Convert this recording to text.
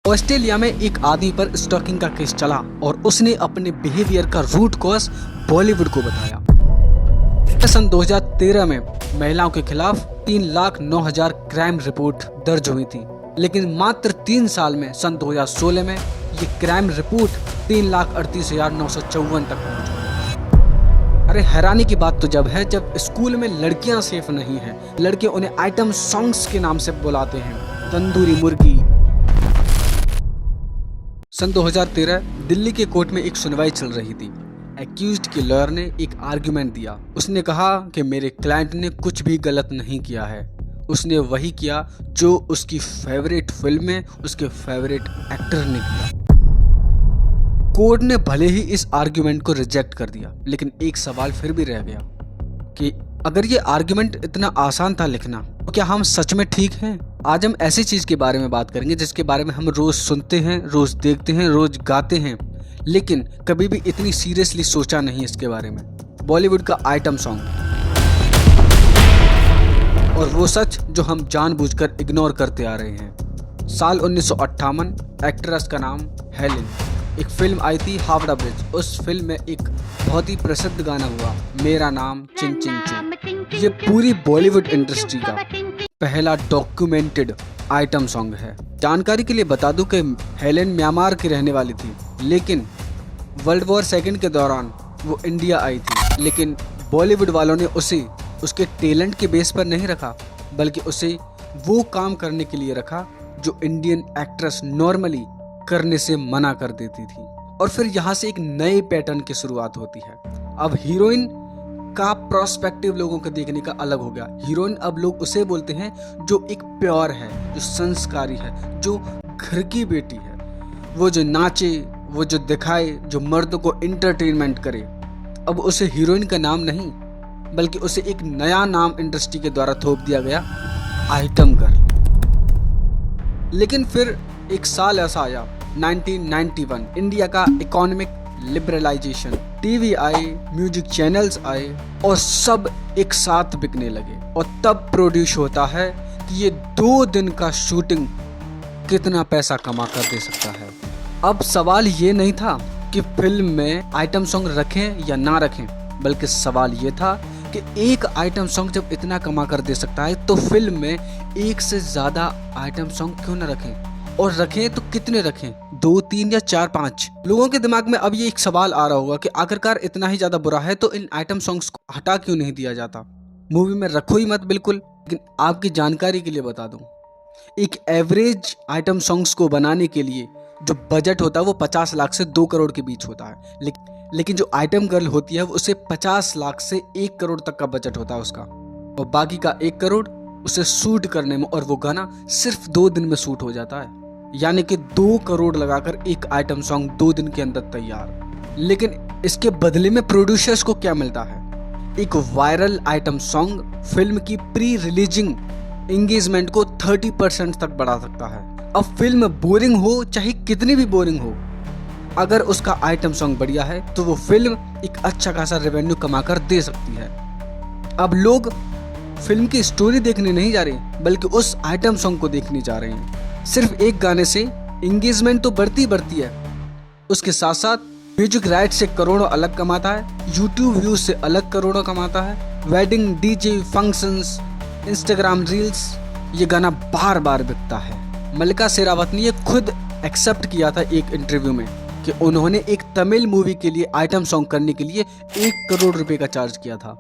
Australia में एक आदमी पर स्टॉकिंग का केस चला और उसने अपने बिहेवियर का रूट कॉज बॉलीवुड को बताया। सन 2013 में महिलाओं के खिलाफ 3,09,000 क्राइम रिपोर्ट दर्ज हुई थी, लेकिन मात्र 3 साल में सन 2016 में ये क्राइम रिपोर्ट 3,38,954 तक पहुंच गई। अरे हैरानी की बात तो जब है जब स्कूल में लड़कियां सेफ नहीं हैं, लड़के उन्हें आइटम सॉन्ग्स के नाम से बुलाते हैं, तंदूरी मुर्गी। सन 2013 दिल्ली के कोर्ट में एक सुनवाई चल रही थी। एक्यूज्ड के लॉयर ने एक आर्गुमेंट दिया। उसने कहा कि मेरे क्लाइंट ने कुछ भी गलत नहीं किया है, उसने वही किया जो उसकी फेवरेट फिल्म में उसके फेवरेट एक्टर ने किया। कोर्ट ने भले ही इस आर्गुमेंट को रिजेक्ट कर दिया, लेकिन एक सवाल फिर भी रह गया कि अगर ये आर्गुमेंट इतना आसान था लिखना, तो क्या हम सच में ठीक हैं? आज हम ऐसी चीज के बारे में बात करेंगे जिसके बारे में हम रोज सुनते हैं, रोज देखते हैं, रोज गाते हैं, लेकिन कभी भी इतनी सीरियसली सोचा नहीं इसके बारे में। बॉलीवुड का आइटम सॉन्ग, और वो सच जो हम जानबूझकर इग्नोर करते आ रहे हैं। साल 1958, एक्ट्रेस का नाम हेलेन। एक फिल्म आई थी हावड़ा ब्रिज। उस फिल्म में एक बहुत ही प्रसिद्ध गाना हुआ, मेरा नाम चिंग चिंग चिंग। ये पूरी बॉलीवुड इंडस्ट्री का पहला डॉक्यूमेंटेड आइटम सॉन्ग है। जानकारी के लिए बता दूं कि हेलेन म्यांमार की रहने वाली थी, लेकिन वर्ल्ड वॉर सेकंड के दौरान वो इंडिया आई थी। लेकिन बॉलीवुड वालों ने उसे उसके टैलेंट के बेस पर नहीं रखा, बल्कि उसे वो काम करने के लिए रखा जो इंडियन एक्ट्रेस नॉर्मली करने से मना कर देती थी। और फिर यहाँ से एक नए पैटर्न की शुरुआत होती है। अब हीरोइन का प्रोस्पेक्टिव लोगों को देखने का अलग हो गया। हीरोइन अब लोग उसे बोलते हैं जो एक प्योर है, जो संस्कारी है, जो घर की बेटी है, वो जो नाचे, वो जो दिखाए, जो मर्दों को एंटरटेनमेंट करे। अब उसे हीरोइन का नाम नहीं, बल्कि उसे एक नया नाम इंडस्ट्री के द्वारा थोप दिया गया, आइटम गर्ल। लेकिन फिर एक साल ऐसा आया 1991, इंडिया का इकोनॉमिक लिबरलाइजेशन, टीवी आए, म्यूजिक चैनल्स आए और सब एक साथ बिकने लगे। और तब प्रोड्यूस होता है कि ये 2 दिन का शूटिंग कितना पैसा कमा कर दे सकता है। अब सवाल ये नहीं था कि फिल्म में आइटम सॉन्ग रखें या ना रखें, बल्कि सवाल ये था कि एक आइटम सॉन्ग जब इतना कमा कर दे सकता है तो फिल्म में एक से ज्यादा आइटम सॉन्ग क्यों ना रखें, और रखें तो कितने रखें, 2, 3 या 4, 5। लोगों के दिमाग में अब ये एक सवाल आ रहा होगा कि आखिरकार इतना ही ज्यादा बुरा है तो इन आइटम सॉन्ग्स को हटा क्यों नहीं दिया जाता, मूवी में रखो ही मत बिल्कुल। लेकिन आपकी जानकारी के लिए बता दूं, एक एवरेज आइटम सॉन्ग्स को बनाने के लिए जो बजट होता है वो 50 लाख से 2 करोड़ के बीच होता है। लेकिन जो आइटम गर्ल होती है उसे 50 लाख से 1 करोड़ तक का बजट होता है उसका, और बाकी का 1 करोड़ उसे शूट करने में, और वो गाना सिर्फ 2 दिन में शूट हो जाता है। यानी कि 2 करोड़ लगाकर एक आइटम सॉन्ग 2 दिन के अंदर तैयार। लेकिन इसके बदले में प्रोड्यूसर्स को क्या मिलता है? एक वायरल आइटम सॉन्ग फिल्म की प्री रिलीजिंग एंगेजमेंट को 30% तक बढ़ा सकता है। अब फिल्म बोरिंग हो, चाहे कितनी भी बोरिंग हो, अगर उसका आइटम सॉन्ग बढ़िया है तो वो फिल्म एक अच्छा खासा रेवेन्यू कमा कर दे सकती है। अब लोग फिल्म की स्टोरी देखने नहीं जा रहे, बल्कि उस आइटम सॉन्ग को देखने जा रहे हैं। सिर्फ एक गाने से एंगेजमेंट तो बढ़ती है, उसके साथ साथ म्यूजिक राइट से करोड़ों अलग कमाता है, यूट्यूब व्यूज से अलग करोड़ों कमाता है, wedding, DJ, functions, Instagram reels, ये गाना बार बार बिकता है। मल्लिका शेरावत ने ये खुद एक्सेप्ट किया था एक इंटरव्यू में कि उन्होंने एक तमिल मूवी के लिए आइटम सॉन्ग करने के लिए 1 करोड़ रुपए का चार्ज किया था।